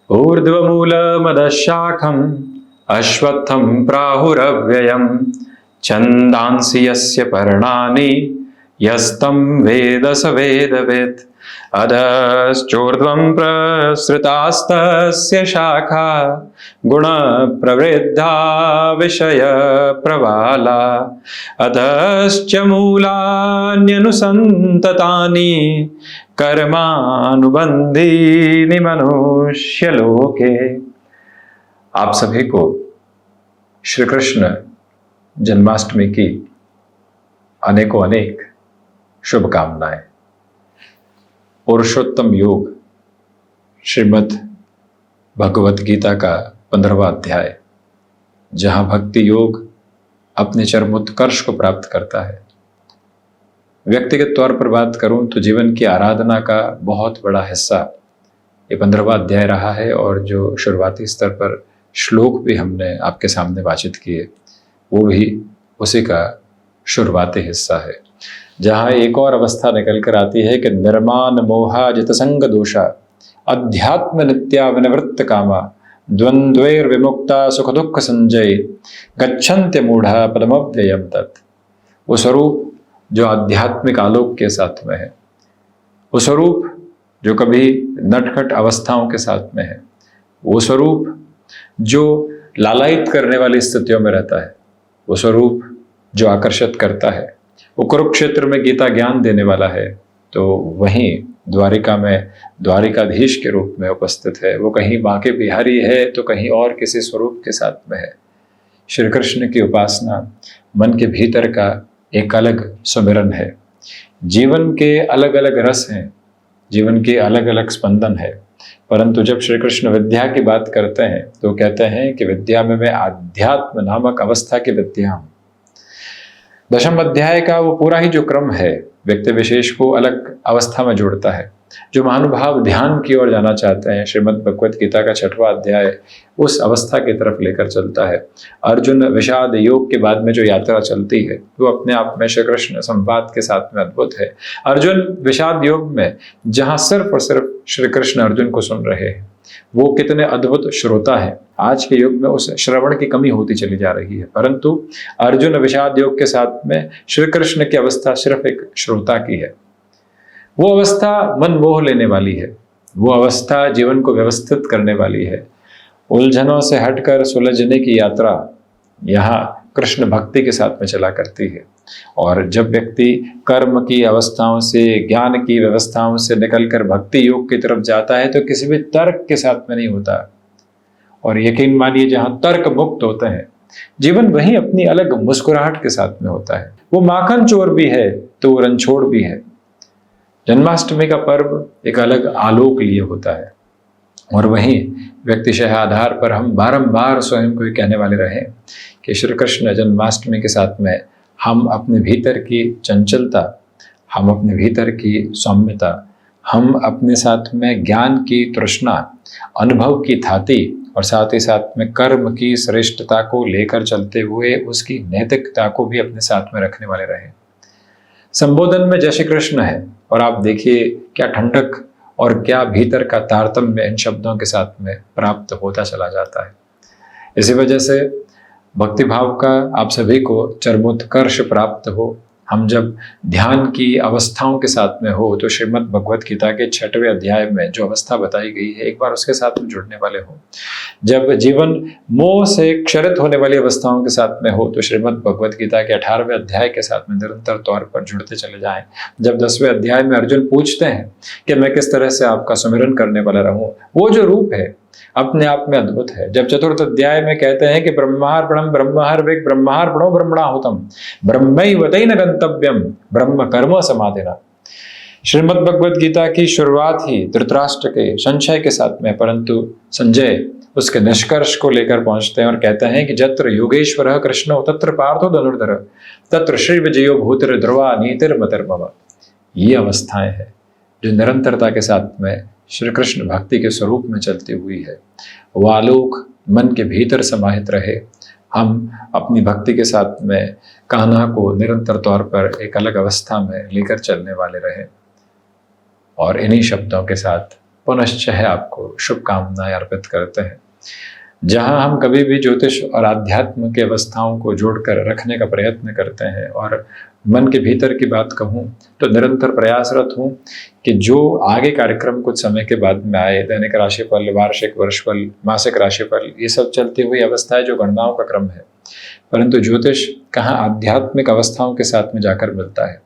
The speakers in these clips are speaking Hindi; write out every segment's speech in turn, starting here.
ऊर्ध्वमूलमदशाखम् अश्वत्थं प्राहुरव्ययम् छन्दांसि यस्य पर्णानि यस्तं वेद स वेदवित्। अधश्चोर्ध्वं प्रसृतास्तस्य शाखा गुणप्रवृद्धा विषयप्रवाला। अधश्च मूलान्यनुसन्ततानि कर्मानुबन्धीनि मनुष्यलोके। आप सभी को श्री कृष्ण जन्माष्टमी की अनेकों अनेक शुभकामनाएं। पुरुषोत्तम योग श्रीमद् भगवत गीता का 15वां अध्याय, जहां भक्ति योग अपने चरमोत्कर्ष को प्राप्त करता है। व्यक्तिगत तौर पर बात करूं तो जीवन की आराधना का बहुत बड़ा हिस्सा ये 15वां अध्याय रहा है, और जो शुरुआती स्तर पर श्लोक भी हमने आपके सामने वाचित किए वो भी उसी का शुरुआती हिस्सा है, जहाँ एक और अवस्था निकल कर आती है कि निर्माण मोहा जितसंग दोषा अध्यात्म नित्या विनिवृत्त कामा द्वंद्वैर विमुक्ता सुख दुख संजय गच्छन्त्य मूढ़ा पदमव्ययम तत्। वो स्वरूप जो आध्यात्मिक आलोक के साथ में है, वो स्वरूप जो कभी नटखट अवस्थाओं के साथ में है, वो स्वरूप जो लालायित करने वाली स्थितियों में रहता है, वो स्वरूप जो आकर्षित करता है, वो कुरुक्षेत्र में गीता ज्ञान देने वाला है, तो वहीं द्वारिका में द्वारिकाधीश के रूप में उपस्थित है। वो कहीं बांके बिहारी है तो कहीं और किसी स्वरूप के साथ में है। श्री कृष्ण की उपासना मन के भीतर का एक अलग सुमिरन है। जीवन के अलग अलग रस हैं, जीवन के अलग अलग स्पंदन है, परंतु जब श्री कृष्ण विद्या की बात करते हैं तो कहते हैं कि विद्या में मैं आध्यात्म नामक अवस्था की विद्या हूं। दशम अध्याय का वो पूरा ही जो क्रम है व्यक्ति विशेष को अलग अवस्था में जोड़ता है। जो महानुभाव ध्यान की ओर जाना चाहते हैं, श्रीमद् भगवत गीता का 6वां अध्याय उस अवस्था की तरफ लेकर चलता है। अर्जुन विषाद योग के बाद में जो यात्रा चलती है वो अपने आप में श्री कृष्ण संवाद के साथ में अद्भुत है। अर्जुन विषाद योग में जहां सिर्फ और सिर्फ श्री कृष्ण अर्जुन को सुन रहे हैं, वो कितने अद्भुत श्रोता है। आज के युग में उस श्रवण की कमी होती चली जा रही है, परंतु अर्जुन विषाद योग के साथ में श्री कृष्ण की अवस्था सिर्फ एक श्रोता की है। वो अवस्था मन मोह लेने वाली है, वो अवस्था जीवन को व्यवस्थित करने वाली है। उलझनों से हटकर सुलझने की यात्रा यहाँ कृष्ण भक्ति के साथ में चला करती है। और जब व्यक्ति कर्म की अवस्थाओं से, ज्ञान की व्यवस्थाओं से निकलकर भक्ति योग की तरफ जाता है तो किसी भी तर्क के साथ में नहीं होता। और यकीन मानिए, जहाँ तर्क मुक्त होते हैं जीवन वहीं अपनी अलग मुस्कुराहट के साथ में होता है। वो माखन चोर भी है तो वो रनछोड़ भी है। जन्माष्टमी का पर्व एक अलग आलोक लिए होता है, और वहीं व्यक्तिशः आधार पर हम बारंबार स्वयं को कहने वाले रहे कि श्री कृष्ण जन्माष्टमी के साथ में हम अपने भीतर की चंचलता, हम अपने भीतर की सौम्यता, हम अपने साथ में ज्ञान की तृष्णा, अनुभव की थाती और साथ ही साथ में कर्म की श्रेष्ठता को लेकर चलते हुए उसकी नैतिकता को भी अपने साथ में रखने वाले रहे। संबोधन में जय श्री कृष्ण है, और आप देखिए क्या ठंडक और क्या भीतर का तारतम्य इन शब्दों के साथ में प्राप्त होता चला जाता है। इसी वजह से भक्ति भाव का आप सभी को चरमोत्कर्ष प्राप्त हो। हम जब ध्यान की अवस्थाओं के साथ में हो तो श्रीमद् भगवत गीता के 6वें अध्याय में जो अवस्था बताई गई है, एक बार उसके साथ में जुड़ने वाले हो। जब जीवन मोह से क्षरित होने वाली अवस्थाओं के साथ में हो तो श्रीमद् भगवत गीता के 18वें अध्याय के साथ में निरंतर तौर पर जुड़ते चले जाएं। जब 10वें अध्याय में अर्जुन पूछते हैं कि मैं किस तरह से आपका सुमिरन करने वाला रहूं, वो जो रूप है अपने आप में अद्भुत है। जब 4th अध्याय में कहते हैं कि ब्रह्मार्पणम ब्रह्महर्वेक ब्रह्मार्पणो ब्रह्मणाहुतम ब्रह्मैवतेन गंतव्यम ब्रह्म कर्म समाधिना। श्रीमद् भगवत गीता की शुरुआत ही धृतराष्ट्र के संशय के साथ में, परंतु संजय उसके निष्कर्ष को लेकर पहुंचते हैं और कहते हैं कि जत्र योगेश्वरः कृष्णो तत्र पार्थो धनुर्धर तत्र श्री विजयो भूतिर ध्रुवा नीतिर्मतिर्मम। ये अवस्थाएं हैं जो निरंतरता के साथ में श्री कृष्ण भक्ति के स्वरूप में चलती हुई है। वो आलोक मन के भीतर समाहित रहे। हम अपनी भक्ति के साथ में कान्हा को निरंतर तौर पर एक अलग अवस्था में लेकर चलने वाले रहे। और इन्हीं शब्दों के साथ पुनश्च है आपको शुभकामनाएं अर्पित करते हैं। जहां हम कभी भी ज्योतिष और आध्यात्म की अवस्थाओं को जोड़कर रखने का प्रयत्न करते हैं, और मन के भीतर की बात कहूं तो निरंतर प्रयासरत हूं कि जो आगे कार्यक्रम कुछ समय के बाद में आए, दैनिक राशिफल, वार्षिक, वर्षफल, मासिक राशिफल, ये सब चलती हुई अवस्थाएं जो गणनाओं का क्रम है, परंतु ज्योतिष कहाँ आध्यात्मिक अवस्थाओं के साथ में जाकर मिलता है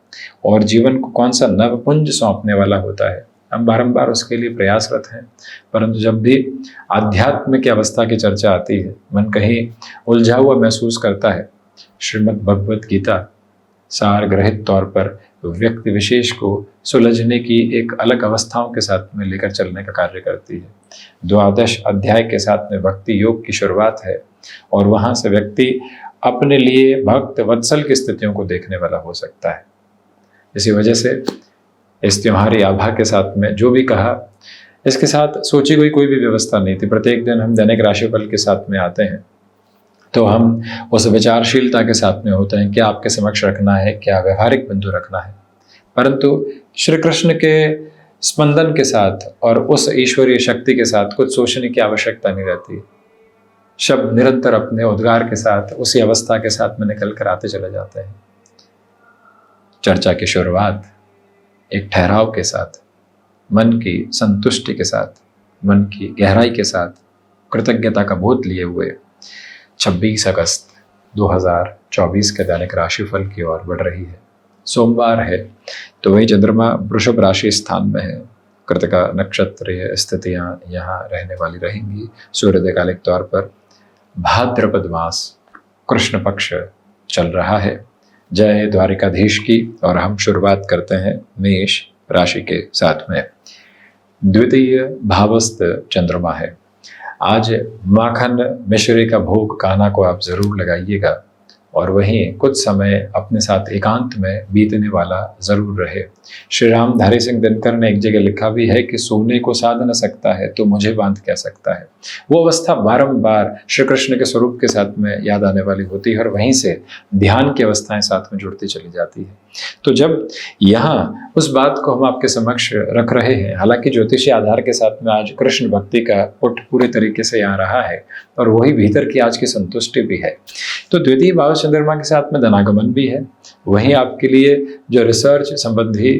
और जीवन को कौन सा नवपुंज सौंपने वाला होता है। हम बारंबार उसके लिए प्रयासरत हैं, परंतु जब भी आध्यात्म की अवस्था की चर्चा आती है, मन कहीं उलझा हुआ महसूस करता है। श्रीमद् भगवत गीता सार ग्रहित तौर पर व्यक्ति विशेष को सुलझने की एक अलग अवस्थाओं के साथ में लेकर चलने का कार्य करती है। 12 अध्याय के साथ में भक्ति योग की शुरुआत है और वहां से व्यक्ति अपने लिए भक्त वत्सल की स्थितियों को देखने वाला हो सकता है। इसी वजह से इस त्योहारी आभा के साथ में जो भी कहा, इसके साथ सोची हुई कोई भी व्यवस्था नहीं थी। प्रत्येक दिन हम दैनिक राशिफल के साथ में आते हैं तो हम उस विचारशीलता के साथ में होते हैं, क्या आपके समक्ष रखना है, क्या व्यवहारिक बिंदु रखना है। परंतु श्री कृष्ण के स्पंदन के साथ और उस ईश्वरीय शक्ति के साथ कुछ सोचने की आवश्यकता नहीं रहती। शब्द निरंतर अपने उद्गार के साथ उसी अवस्था के साथ में निकल कर आते चले जाते हैं। चर्चा की शुरुआत एक ठहराव के साथ, मन की संतुष्टि के साथ, मन की गहराई के साथ, कृतज्ञता का बोध लिए हुए 26 अगस्त 2024 के दैनिक राशिफल की ओर बढ़ रही है। सोमवार है तो वही चंद्रमा वृषभ राशि स्थान में है। कृतिका नक्षत्रीय स्थितियां यहाँ रहने वाली रहेंगी। सूर्योदयकालिक तौर पर भाद्रपद मास कृष्ण पक्ष चल रहा है। जय द्वारिकाधीश की। और हम शुरुआत करते हैं मेष राशि के साथ में। द्वितीय भावस्थ चंद्रमा है। आज माखन मिश्री का भोग कान्हा को आप जरूर लगाइएगा और वहीं कुछ समय अपने साथ एकांत में बीतने वाला जरूर रहे। श्री राम धारी सिंह दिनकर ने एक जगह लिखा भी है कि सोने को साध न सकता है तो मुझे बांध क्या सकता है। वो अवस्था बारंबार श्री कृष्ण के स्वरूप के साथ में याद आने वाली होती है और वहीं से ध्यान की अवस्थाएं साथ में जुड़ती चली जाती है। तो जब यहाँ उस बात को हम आपके समक्ष रख रहे हैं, हालांकि ज्योतिषी आधार के साथ में आज कृष्ण भक्ति का पुट पूरे तरीके से यहाँ रहा है और वही भीतर की आज की संतुष्टि भी है। तो द्वितीय भाव चंद्रमा के साथ में धनागमन भी है। वहीं आपके लिए जो रिसर्च संबंधी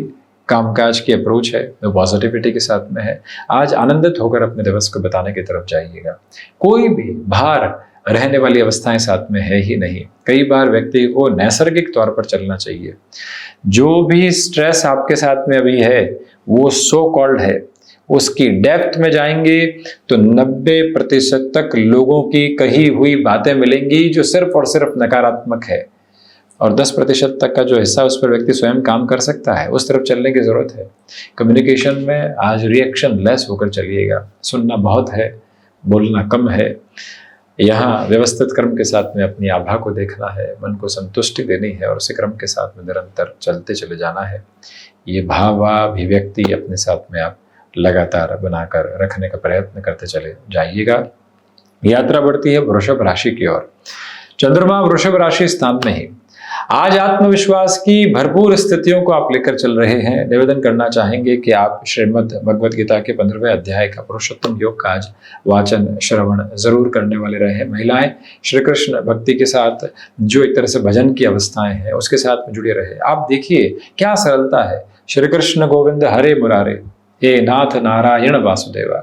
कामकाज की अप्रोच है वो पॉजिटिविटी के साथ में है। आज आनंदित होकर अपने दिवस को बताने की तरफ जाइएगा। कोई भी भार रहने वाली अवस्थाएं साथ में है ही नहीं। कई बार व्यक्ति को नैसर्गिक तौर पर चलना चाहिए। जो भी स्ट्रेस आपके साथ में अभी है वो सो कॉल्ड है। उसकी डेप्थ में जाएंगे तो 90% तक लोगों की कही हुई बातें मिलेंगी जो सिर्फ और सिर्फ नकारात्मक है, और 10% तक का जो हिस्सा उस पर व्यक्ति स्वयं काम कर सकता है, उस तरफ चलने की जरूरत है। कम्युनिकेशन में आज रिएक्शन लेस होकर चलिएगा। सुनना बहुत है, बोलना कम है। यहाँ व्यवस्थित क्रम के साथ में अपनी आभा को देखना है, मन को संतुष्टि देनी है और उसी क्रम के साथ में निरंतर चलते चले जाना है। ये भावाभिव्यक्ति अपने साथ में आप लगातार बनाकर रखने का प्रयत्न करते चले जाइएगा। यात्रा बढ़ती है वृषभ राशि की ओर। चंद्रमा वृषभ राशि स्थान में ही आज आत्मविश्वास की भरपूर स्थितियों को आप लेकर चल रहे हैं। निवेदन करना चाहेंगे कि आप श्रीमद् भगवत गीता के 15वें अध्याय का पुरुषोत्तम योग का आज वाचन श्रवण जरूर करने वाले रहे। महिलाएं श्री कृष्ण भक्ति के साथ जो एक तरह से भजन की अवस्थाएं हैं उसके साथ में जुड़े रहे। आप देखिए क्या सरलता है। श्री कृष्ण गोविंद हरे मुरारे, हे नाथ नारायण वासुदेवा।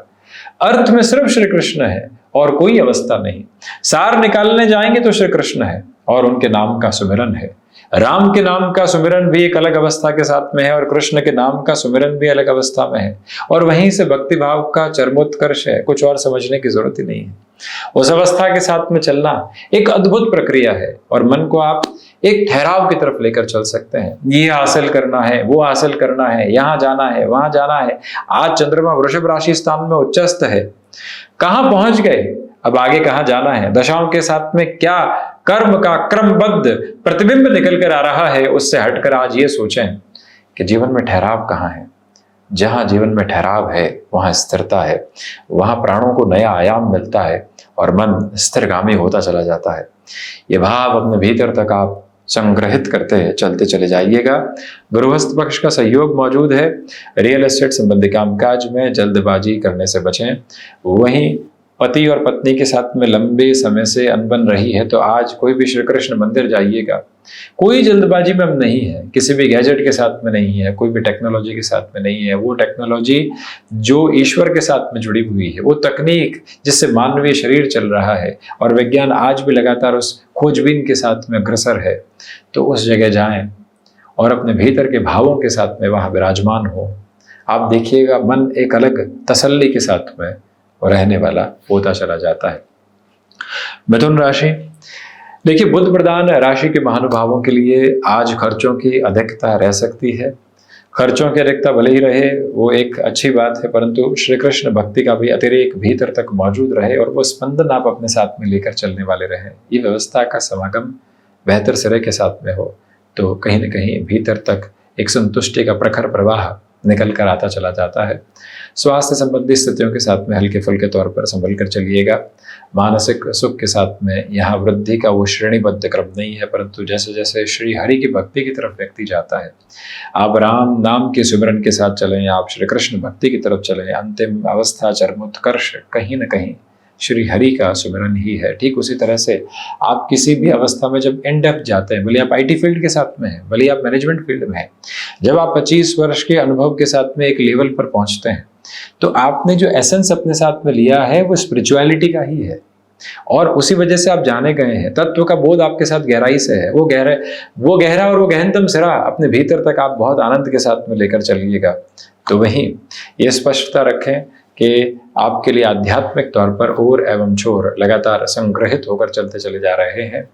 अर्थ में सिर्फ श्री कृष्ण है और कोई अवस्था नहीं। सार निकालने जाएंगे तो श्री कृष्ण है और उनके नाम का सुमिरन है। राम के नाम का सुमिरन भी एक अलग अवस्था के साथ में है और कृष्ण के नाम का सुमिरन भी अलग अवस्था में है, और वहीं से भक्ति भाव का चरमोत्कर्ष है। कुछ और समझने की जरूरत ही नहीं है। उस अवस्था के साथ में चलना एक अद्भुत प्रक्रिया है और मन को आप एक ठहराव की तरफ लेकर चल सकते हैं। ये हासिल करना है, वो हासिल करना है, यहाँ जाना है, वहां जाना है। आज चंद्रमा वृषभ राशि स्थान में उच्चस्थ है। कहां पहुंच गए, अब आगे कहां जाना है, दशाओं के साथ में क्या कर्म का क्रमबद्ध प्रतिबिंब निकल कर आ रहा है, उससे हटकर आज ये सोचें कि जीवन में ठहराव कहां है। जहां जीवन में ठहराव है वहां स्थिरता है, वहां प्राणों को नया आयाम मिलता है और मन स्थिरगामी होता चला जाता है। ये भाव अपने भीतर तक आप संग्रहित करते चलते चले जाइएगा। गृहस्थ पक्ष का सहयोग मौजूद है। रियल एस्टेट संबंधी कामकाज में जल्दबाजी करने से बचें। वहीं पति और पत्नी के साथ में लंबे समय से अनबन रही है तो आज कोई भी श्री कृष्ण मंदिर जाइएगा। कोई जल्दबाजी में हम नहीं है, किसी भी गैजेट के साथ में नहीं है, कोई भी टेक्नोलॉजी के साथ में नहीं है। वो टेक्नोलॉजी जो ईश्वर के साथ में जुड़ी हुई है, वो तकनीक जिससे मानवीय शरीर चल रहा है और विज्ञान आज भी लगातार उस खोजबीन के साथ में अग्रसर है, तो उस जगह जाएं और अपने भीतर के भावों के साथ में वहाँ विराजमान हो। आप देखिएगा मन एक अलग तसल्ली के साथ में रहने वाला होता चला जाता है। मिथुन राशि, देखिए बुध प्रधान राशि के महानुभावों के लिए आज खर्चों की अधिकता रह सकती है। खर्चों की अधिकता भले ही रहे, वो एक अच्छी बात है, परंतु श्री कृष्ण भक्ति का भी अतिरेक भीतर तक मौजूद रहे और वो स्पंदन आप अपने साथ में लेकर चलने वाले रहे। ये व्यवस्था का समागम बेहतर सिरे के साथ में हो तो कहीं न कहीं भीतर तक एक संतुष्टि का प्रखर प्रवाह निकल कर आता चला जाता है। स्वास्थ्य संबंधी स्थितियों के साथ में हल्के फुल्के तौर पर संभल कर चलिएगा। मानसिक सुख के साथ में यहाँ वृद्धि का वो श्रेणीबद्ध क्रम नहीं है, परंतु जैसे जैसे श्री हरि की भक्ति की तरफ व्यक्ति जाता है, आप राम नाम के सिमरन के साथ चलें, आप श्री कृष्ण भक्ति की तरफ चलें, अंतिम अवस्था चरमोत्कर्ष कहीं न कहीं श्री हरि का सुमिरन ही है। ठीक उसी तरह से आप किसी भी अवस्था में जब एंड अप जाते हैं, भले आप आईटी फील्ड के साथ में हैं, भले आप मैनेजमेंट फील्ड में हैं, जब आप 25 वर्ष के अनुभव के साथ में एक लेवल पर पहुंचते हैं तो आपने जो एसेंस अपने साथ में लिया है वो स्पिरिचुअलिटी का ही है और उसी वजह से आप जाने गए हैं। तत्व का बोध आपके साथ गहराई से है, वो गहरा और वो गहनतम सिरा अपने भीतर तक आप बहुत आनंद के साथ में लेकर चलिएगा। तो वहीं ये स्पष्टता रखें कि आपके लिए आध्यात्मिक तौर पर ओर एवं छोर लगातार संग्रहित होकर चलते चले जा रहे हैं।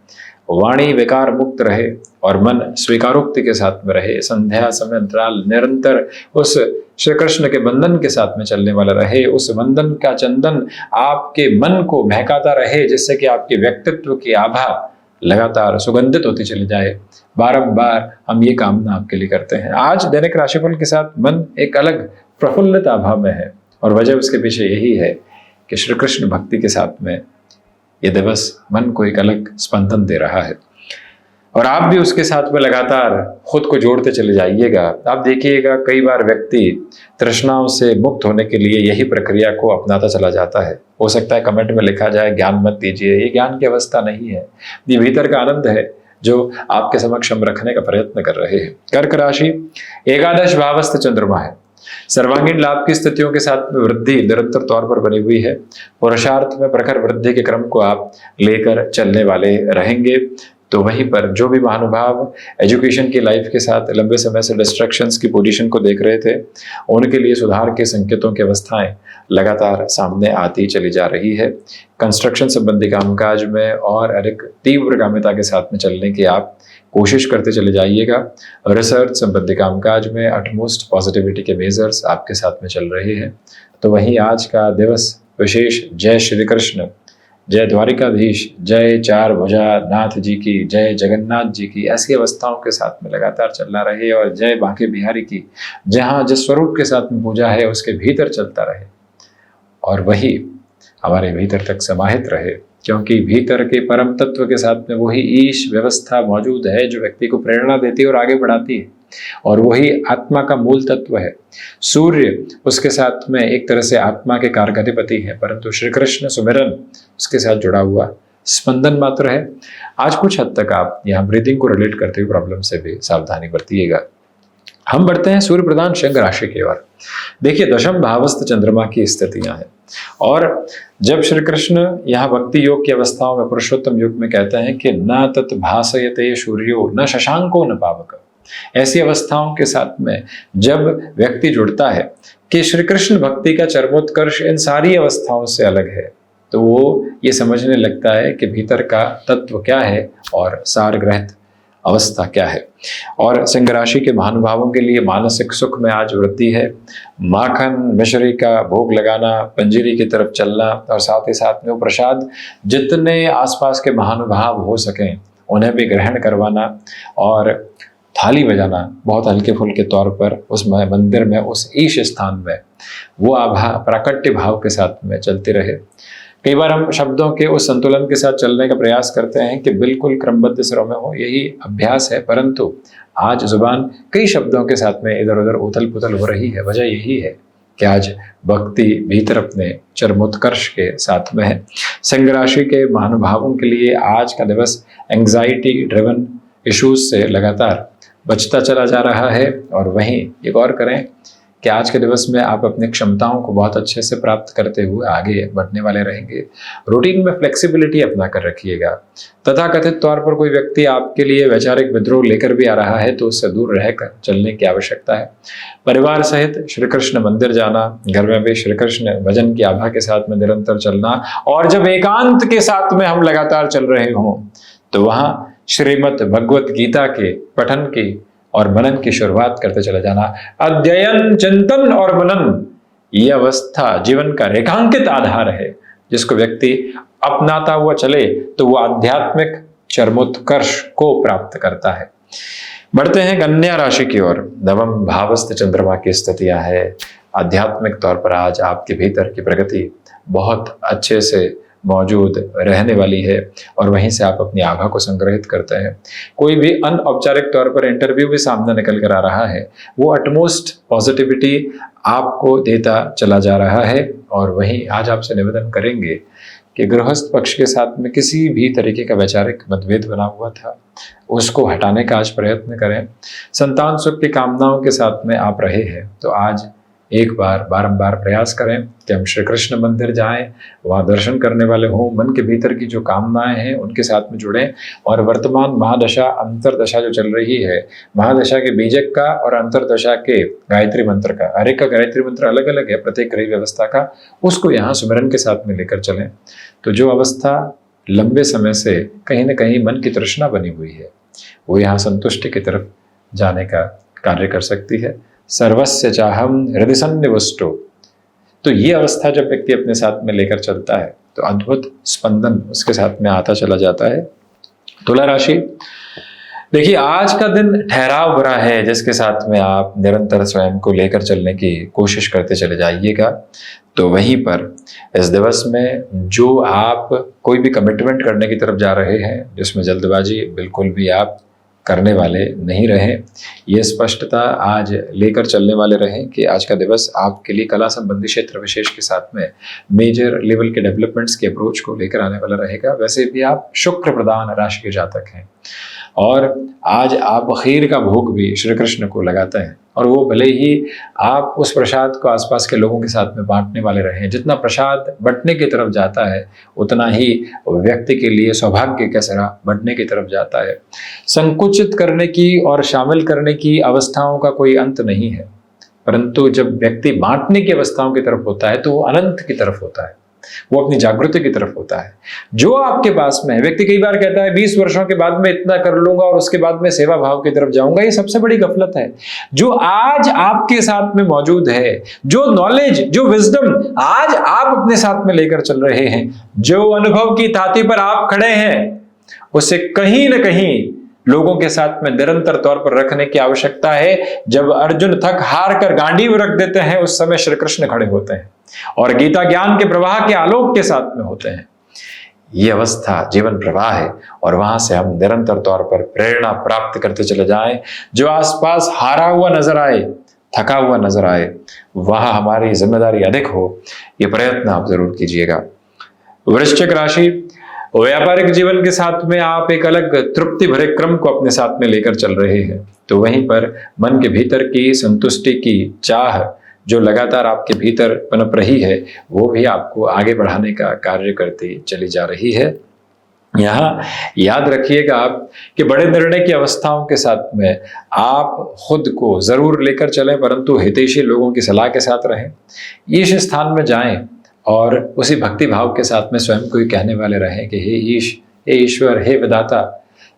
वाणी विकार मुक्त रहे और मन स्वीकारोक्ति के साथ में रहे। संध्या समय अंतराल निरंतर उस श्री कृष्ण के बंधन के साथ में चलने वाला रहे। उस बंधन का चंदन आपके मन को महकाता रहे, जिससे कि आपके व्यक्तित्व की आभा लगातार सुगंधित होती चली जाए। बारंबार हम ये कामना आपके लिए करते हैं। आज दैनिक राशिफल के साथ मन एक अलग प्रफुल्लित आभा में है और वजह उसके पीछे यही है कि श्री कृष्ण भक्ति के साथ में ये दिवस मन को एक अलग स्पंदन दे रहा है और आप भी उसके साथ में लगातार खुद को जोड़ते चले जाइएगा। आप देखिएगा कई बार व्यक्ति तृष्णाओं से मुक्त होने के लिए यही प्रक्रिया को अपनाता चला जाता है। हो सकता है कमेंट में लिखा जाए ज्ञान मत दीजिए, ये ज्ञान की अवस्था नहीं है, ये भीतर का आनंद है जो आपके समक्ष हम रखने का प्रयत्न कर रहे हैं। कर्क राशि, एकादश भावस्थ चंद्रमा है। सर्वांगीण लाभ की स्थितियों के साथ में वृद्धि निरंतर तौर पर बनी हुई है। पुरुषार्थ में प्रखर वृद्धि के क्रम को आप लेकर चलने वाले रहेंगे। तो वहीं पर जो भी महानुभाव एजुकेशन की लाइफ के साथ लंबे समय से डिस्ट्रैक्शंस की पोजीशन को देख रहे थे, उनके लिए सुधार के संकेतों की अवस्थाएं लगातार सामने आती चली जा रही है। कंस्ट्रक्शन संबंधी कामकाज में और अधिक तीव्रगामिता के साथ में चलने की आप कोशिश करते चले जाइएगा। रिसर्च संबंधी कामकाज में अटमोस्ट पॉजिटिविटी के मेजर्स आपके साथ में चल रहे हैं। तो वहीं आज का दिवस विशेष जय श्री कृष्ण, जय द्वारिकाधीश, जय चार भुजा नाथ जी की, जय जगन्नाथ जी की, ऐसी अवस्थाओं के साथ में लगातार चलना रहे और जय बांके बिहारी की, जहाँ जिस स्वरूप के साथ में पूजा है उसके भीतर चलता रहे और वही हमारे भीतर तक समाहित रहे, क्योंकि भीतर के परम तत्व के साथ में वही ईश व्यवस्था मौजूद है जो व्यक्ति को प्रेरणा देती है और आगे बढ़ाती है और वही आत्मा का मूल तत्व है। सूर्य उसके साथ में एक तरह से आत्मा के कारकाधिपति है, परंतु श्री कृष्ण सुमिरन उसके साथ जुड़ा हुआ स्पंदन मात्र है। आज कुछ हद तक आप यहाँ ब्रीदिंग को रिलेट करते हुए प्रॉब्लम से भी सावधानी बरतिएगा। हम बढ़ते हैं सूर्य प्रधान सिंह राशि की ओर। देखिए दशम भावस्थ चंद्रमा की स्थितियां हैं और जब श्री कृष्ण यहाँ भक्ति योग की अवस्थाओं में पुरुषोत्तम युग में कहते हैं कि न तत् भासयते सूर्यो न शशांको न पावक, ऐसी अवस्थाओं के साथ में जब व्यक्ति जुड़ता है कि श्री कृष्ण भक्ति का चरमोत्कर्ष इन सारी अवस्थाओं से अलग है, तो वो ये समझने लगता है कि भीतर का तत्व क्या है और सारग्रहित अवस्था क्या है। और सिंह राशि के महानुभावों के लिए मानसिक सुख में आज वृद्धि है। माखन मिश्री का भोग लगाना, पंजीरी की तरफ चलना और साथ ही साथ में वो प्रसाद जितने आसपास के महानुभाव हो सकें उन्हें भी ग्रहण करवाना और थाली बजाना बहुत हल्के फुल्के तौर पर उस मंदिर में, उस ईश स्थान में वो आभा प्राकट्य भाव के साथ में चलते रहे। कई बार हम शब्दों के उस संतुलन के साथ चलने का प्रयास करते हैं कि बिल्कुल क्रमबद्ध स्वरों में हो, यही अभ्यास है, परंतु आज जुबान कई शब्दों के साथ में इधर उधर उथल पुथल हो रही है। वजह यही है कि आज भक्ति भीतर अपने चरमोत्कर्ष के साथ में है। सिंह राशि के महानुभावों के लिए आज का दिवस एंग्जाइटी ड्रिवन इश्यूज से लगातार बचता चला जा रहा है। और वहीं एक और करें कि आज के दिवस में आप अपनी क्षमताओं को बहुत अच्छे से प्राप्त करते हुए आगे बढ़ने वाले रहेंगे। रूटीन में फ्लेक्सिबिलिटी अपना कर रखिएगा। तथाकथित तौर पर कोई व्यक्ति आपके लिए वैचारिक विद्रोह लेकर भी आ रहा है तो उससे दूर रहकर चलने की आवश्यकता है। परिवार सहित श्री कृष्ण मंदिर जाना, घर में भी श्री कृष्ण भजन की आभा के साथ में निरंतर चलना, और जब एकांत के साथ में हम लगातार चल रहे हों तो वहां श्रीमद् भगवत गीता के पठन की और मनन की शुरुआत करते चले जाना। अध्ययन, चिंतन और मनन, ये अवस्था जीवन का रेखांकित आधार है जिसको व्यक्ति अपनाता हुआ चले तो वो आध्यात्मिक चरमोत्कर्ष को प्राप्त करता है। बढ़ते हैं कन्या राशि की ओर। नवम भावस्थ चंद्रमा की स्थितियां है। आध्यात्मिक तौर पर आज आपके भीतर की प्रगति बहुत अच्छे से मौजूद रहने वाली है और वहीं से आप अपनी आभा को संग्रहित करते हैं। कोई भी अनौपचारिक तौर पर इंटरव्यू भी सामने निकल कर आ रहा है, वो अटमोस्ट पॉजिटिविटी आपको देता चला जा रहा है। और वहीं आज आपसे निवेदन करेंगे कि गृहस्थ पक्ष के साथ में किसी भी तरीके का वैचारिक मतभेद बना हुआ था, उसको हटाने का आज प्रयत्न करें। संतान सुख की कामनाओं के साथ में आप रहे हैं तो आज एक बार बारंबार प्रयास करें कि हम श्री कृष्ण मंदिर जाएं, वहाँ दर्शन करने वाले हों, मन के भीतर की जो कामनाएं हैं उनके साथ में जुड़ें। और वर्तमान महादशा अंतरदशा जो चल रही है, महादशा के बीजक का और अंतरदशा के गायत्री मंत्र का, हर एक का गायत्री मंत्र अलग अलग है प्रत्येक ग्रह व्यवस्था का, उसको यहाँ सुमिरन के साथ में लेकर चलें। तो जो अवस्था लंबे समय से कहीं ना कहीं मन की तृष्णा बनी हुई है वो यहाँ संतुष्टि की तरफ जाने का कार्य कर सकती है। सर्वस्य चाहम हृदय सन्निवष्टो, तो ये अवस्था जब व्यक्ति अपने साथ में लेकर चलता है तो अद्भुत स्पंदन उसके साथ में आता चला जाता है। तुला राशि, देखिए आज का दिन ठहराव भरा है जिसके साथ में आप निरंतर स्वयं को लेकर चलने की कोशिश करते चले जाइएगा। तो वहीं पर इस दिवस में जो आप कोई भी कमिटमेंट करने की तरफ जा रहे हैं जिसमें जल्दबाजी बिल्कुल भी आप करने वाले नहीं रहे, ये स्पष्टता आज लेकर चलने वाले रहें कि आज का दिवस आपके लिए कला संबंधी क्षेत्र विशेष के साथ में मेजर लेवल के डेवलपमेंट्स के अप्रोच को लेकर आने वाला रहेगा। वैसे भी आप शुक्र प्रधान राशि के जातक हैं और आज आप खीर का भोग भी श्री कृष्ण को लगाते हैं और वो भले ही आप उस प्रसाद को आसपास के लोगों के साथ में बांटने वाले रहें। जितना प्रसाद बंटने की तरफ जाता है उतना ही व्यक्ति के लिए सौभाग्य का सरा बढ़ने की तरफ जाता है। संकुचित करने की और शामिल करने की अवस्थाओं का कोई अंत नहीं है, परंतु जब व्यक्ति बांटने की अवस्थाओं की तरफ होता है तो वो अनंत की तरफ होता है, वो अपनी जागृति की तरफ होता है। जो आपके पास में है, व्यक्ति कई बार कहता है 20 वर्षों के बाद में इतना कर लूंगा और उसके बाद में सेवा भाव की तरफ जाऊंगा, ये सबसे बड़ी गफलत है। जो आज आपके साथ में मौजूद है, जो नॉलेज, जो विजडम आज आप अपने साथ में लेकर चल रहे हैं, जो अनुभव की ताती पर आप खड़े हैं, उसे कहीं ना कहीं लोगों के साथ में निरंतर तौर पर रखने की आवश्यकता है। जब अर्जुन थक हार कर गांडीव रख देते हैं उस समय श्री कृष्ण खड़े होते हैं और गीता ज्ञान के प्रवाह के आलोक के साथ में होते हैं। ये अवस्था जीवन प्रवाह है और वहां से हम निरंतर तौर पर प्रेरणा प्राप्त करते चले जाएं। जो आसपास हारा हुआ नजर आए, थका हुआ नजर आए, वहां हमारी जिम्मेदारी अधिक हो, ये प्रयत्न आप जरूर कीजिएगा। वृश्चिक राशि, व्यापारिक जीवन के साथ में आप एक अलग तृप्ति भरे क्रम को अपने साथ में लेकर चल रहे हैं, तो वहीं पर मन के भीतर की संतुष्टि की चाह जो लगातार आपके भीतर पनप रही है वो भी आपको आगे बढ़ाने का कार्य करती चली जा रही है। यहाँ याद रखिएगा आप कि बड़े निर्णय की अवस्थाओं के साथ में आप खुद को जरूर लेकर चलें, परंतु हितैषी लोगों की सलाह के साथ रहें। ईश स्थान में जाएं और उसी भक्ति भाव के साथ में स्वयं को ही कहने वाले रहें कि हे ईश, हे ईश्वर, हे विधाता,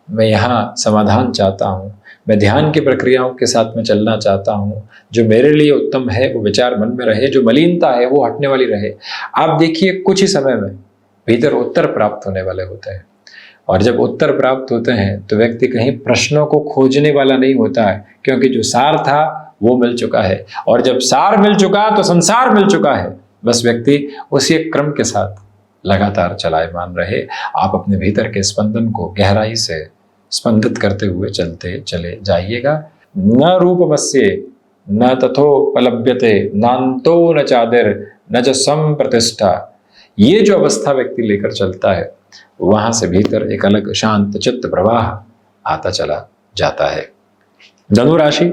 मैं यहाँ समाधान चाहता हूँ, मैं ध्यान की प्रक्रियाओं के साथ में चलना चाहता हूँ। जो मेरे लिए उत्तम है वो विचार मन में रहे, जो मलिनता है वो हटने वाली रहे। आप देखिए कुछ ही समय में भीतर उत्तर प्राप्त होने वाले होते हैं और जब उत्तर प्राप्त होते हैं तो व्यक्ति कहीं प्रश्नों को खोजने वाला नहीं होता है, क्योंकि जो सार था वो मिल चुका है और जब सार मिल चुका तो संसार मिल चुका है। बस व्यक्ति उसी एक क्रम के साथ लगातार चलायमान रहे। आप अपने भीतर के स्पंदन को गहराई से स्पंदित करते हुए चलते चले जाइएगा। न रूपमस्य न तथोपलभ्यते नान्तो न चादिर न च संप्रतिष्ठा। ये जो अवस्था व्यक्ति लेकर चलता है, वहां से भीतर एक अलग शांत चित्त प्रवाह आता चला जाता है। धनु राशि,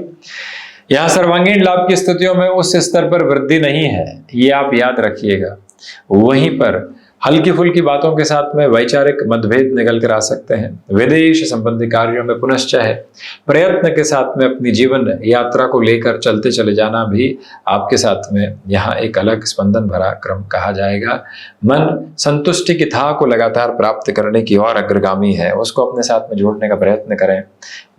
यहां सर्वांगीण लाभ की स्थितियों में उस स्तर पर वृद्धि नहीं है, ये आप याद रखिएगा। वहीं पर हल्की फुल्की बातों के साथ में वैचारिक मतभेद निकल कर आ सकते हैं। विदेश संबंधी कार्यों में पुनश्च है प्रयत्न के साथ में अपनी जीवन यात्रा को लेकर चलते चले जाना भी आपके साथ में यहाँ एक अलग स्पंदन भरा क्रम कहा जाएगा। मन संतुष्टि की था को लगातार प्राप्त करने की ओर अग्रगामी है, उसको अपने साथ में जोड़ने का प्रयत्न करें।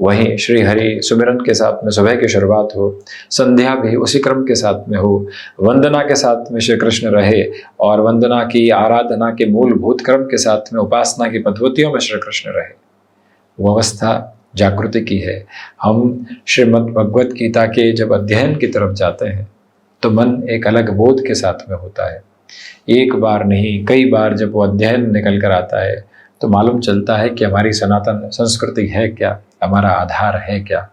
वहीं श्री हरि सुमिरन के साथ में सुबह की शुरुआत हो, संध्या भी उसी क्रम के साथ में हो, वंदना के साथ में श्री कृष्ण रहे और वंदना की आराधना के मूलभूत क्रम के साथ में उपासना की पद्धतियों में श्री कृष्ण रहे। वो अवस्था जागृति की है। हम श्रीमद् भगवत गीता के जब अध्ययन की तरफ जाते हैं तो मन एक अलग बोध के साथ में होता है। एक बार नहीं कई बार जब वो अध्ययन निकल कर आता है तो मालूम चलता है कि हमारी सनातन संस्कृति है क्या, हमारा आधार है क्या,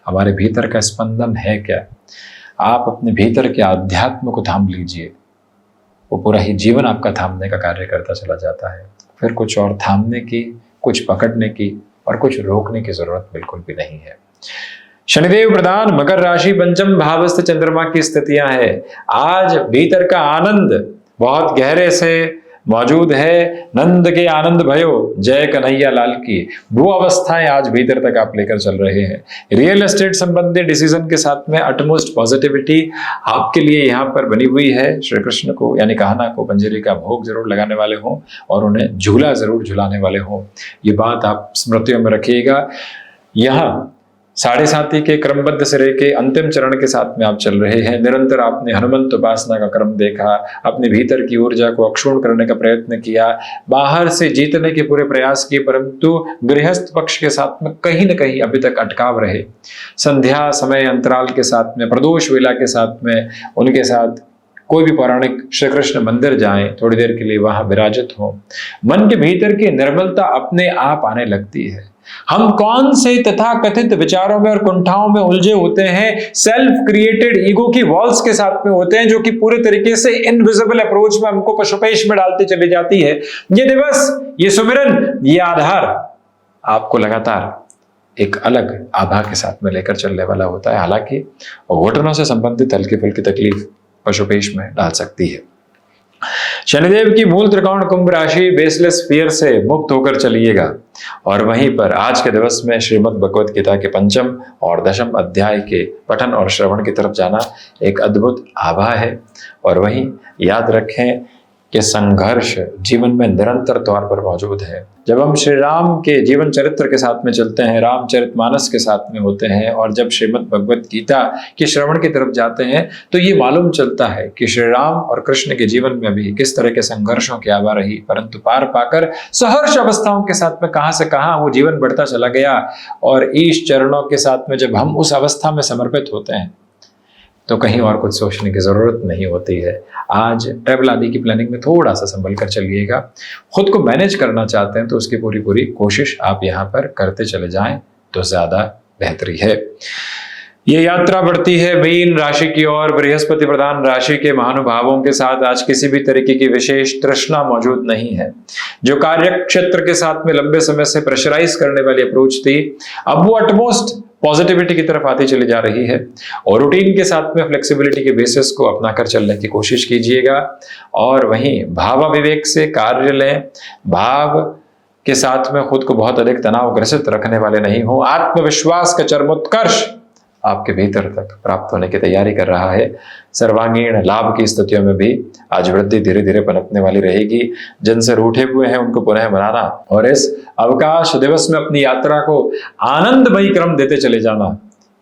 हमारे भीतर का स्पंदन है क्या। आप अपने भीतर के आध्यात्म को थाम लीजिए, वो पूरा ही जीवन आपका थामने का कार्य करता चला जाता है। फिर कुछ और थामने की, कुछ पकड़ने की और कुछ रोकने की जरूरत बिल्कुल भी नहीं है। शनिदेव प्रधान मकर राशि पंचम भावस्थ चंद्रमा की स्थितियां है। आज भीतर का आनंद बहुत गहरे से मौजूद है। नंद के आनंद भयो जय कन्हैया लाल की, वो अवस्थाएं आज भीतर तक आप लेकर चल रहे हैं। रियल एस्टेट संबंधी डिसीजन के साथ में अटमोस्ट पॉजिटिविटी आपके लिए यहाँ पर बनी हुई है। श्री कृष्ण को यानी कहना को पंजरी का भोग जरूर लगाने वाले हों और उन्हें झूला जरूर झुलाने वाले हों, ये बात आप स्मृतियों में रखिएगा। यहाँ साढ़े साथी के क्रमबद्ध सिरे के अंतिम चरण के साथ में आप चल रहे हैं। निरंतर आपने हनुमंत उपासना का क्रम देखा, अपने भीतर की ऊर्जा को अक्षुण्ण करने का प्रयत्न किया, बाहर से जीतने के पूरे प्रयास किए, परंतु गृहस्थ पक्ष के साथ में कहीं न कहीं अभी तक अटकाव रहे। संध्या समय अंतराल के साथ में, प्रदोष वेला के साथ में उनके साथ कोई भी पौराणिक श्री कृष्ण मंदिर जाएं, थोड़ी देर के लिए वहां विराजित हो। मन के भीतर की निर्मलता अपने आप आने लगती है। हम कौन से तथा कथित विचारों में और कुंठाओं में उलझे होते हैं, सेल्फ क्रिएटेड ईगो की वॉल्स के साथ में होते हैं, जो कि पूरे तरीके से इनविजिबल अप्रोच में हमको पशुपेश में डालते चली जाती है। ये दिवस, ये सुमिरन, ये आधार आपको लगातार एक अलग आभा के साथ में लेकर चलने वाला होता है। हालांकि घुटनों से संबंधित हल्की फुल्की तकलीफ पशुपेश में डाल सकती है। शनिदेव की मूल त्रिकोण कुंभ राशि बेसलेस फियर से मुक्त होकर चलिएगा और वहीं पर आज के दिवस में श्रीमद् भगवत गीता के पंचम और दशम अध्याय के पठन और श्रवण की तरफ जाना एक अद्भुत आभा है। और वहीं याद रखें कि संघर्ष जीवन में निरंतर तौर पर मौजूद है। जब हम श्री राम के जीवन चरित्र के साथ में चलते हैं, रामचरितमानस के साथ में होते हैं और जब श्रीमद् भगवत गीता के श्रवण की तरफ जाते हैं तो ये मालूम चलता है कि श्री राम और कृष्ण के जीवन में भी किस तरह के संघर्षों की आभा रही, परंतु पार पाकर सहर्ष अवस्थाओं के साथ में कहां से कहां वो जीवन बढ़ता चला गया। और ईश चरणों के साथ में जब हम उस अवस्था में समर्पित होते हैं तो कहीं और कुछ सोचने की जरूरत नहीं होती है। आज ट्रैवल आदि की प्लानिंग में थोड़ा सा संभल कर चलिएगा। खुद को मैनेज करना चाहते हैं तो उसकी पूरी कोशिश आप यहाँ पर करते चले जाएं तो ज्यादा बेहतरी है। ये यात्रा बढ़ती है मीन राशि की ओर। बृहस्पति प्रधान राशि के महानुभावों के साथ आज किसी भी तरीके की विशेष तृष्णा मौजूद नहीं है। जो कार्य क्षेत्र के साथ में लंबे समय से प्रेशराइज करने वाली अप्रोच थी, अब वो अटमोस्ट पॉजिटिविटी की तरफ आती चली जा रही है। और रूटीन के साथ में फ्लेक्सिबिलिटी के बेसिस को अपनाकर चलने की कोशिश कीजिएगा। और वहीं भावाविवेक से कार्य लें, भाव के साथ में खुद को बहुत अधिक तनाव ग्रसित रखने वाले नहीं हो। आत्मविश्वास का चरमोत्कर्ष आपके भीतर तक प्राप्त होने की तैयारी कर रहा है। सर्वांगीण लाभ की स्थितियों में भी आज वृद्धि धीरे धीरे पनपने वाली रहेगी। जिनसे रूठे हुए हैं उनको पुनः मनाना और इस अवकाश दिवस में अपनी यात्रा को आनंदमयी क्रम देते चले जाना,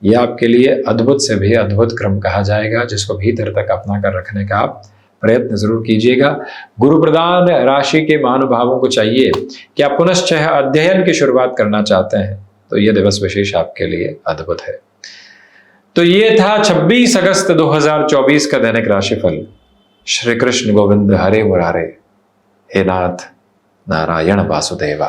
यह आपके लिए अद्भुत से भी अद्भुत क्रम कहा जाएगा, जिसको भीतर तक अपना कर रखने का आप प्रयत्न जरूर कीजिएगा। गुरु प्रधान राशि के महानुभावों को चाहिए कि आप पुनश्च अध्ययन की शुरुआत करना चाहते हैं तो यह दिवस विशेष आपके लिए अद्भुत है। तो ये था 26 अगस्त 2024 का दैनिक राशिफल। श्री कृष्ण गोविंद हरे मुरारे। हे नाथ नारायण वासुदेवा।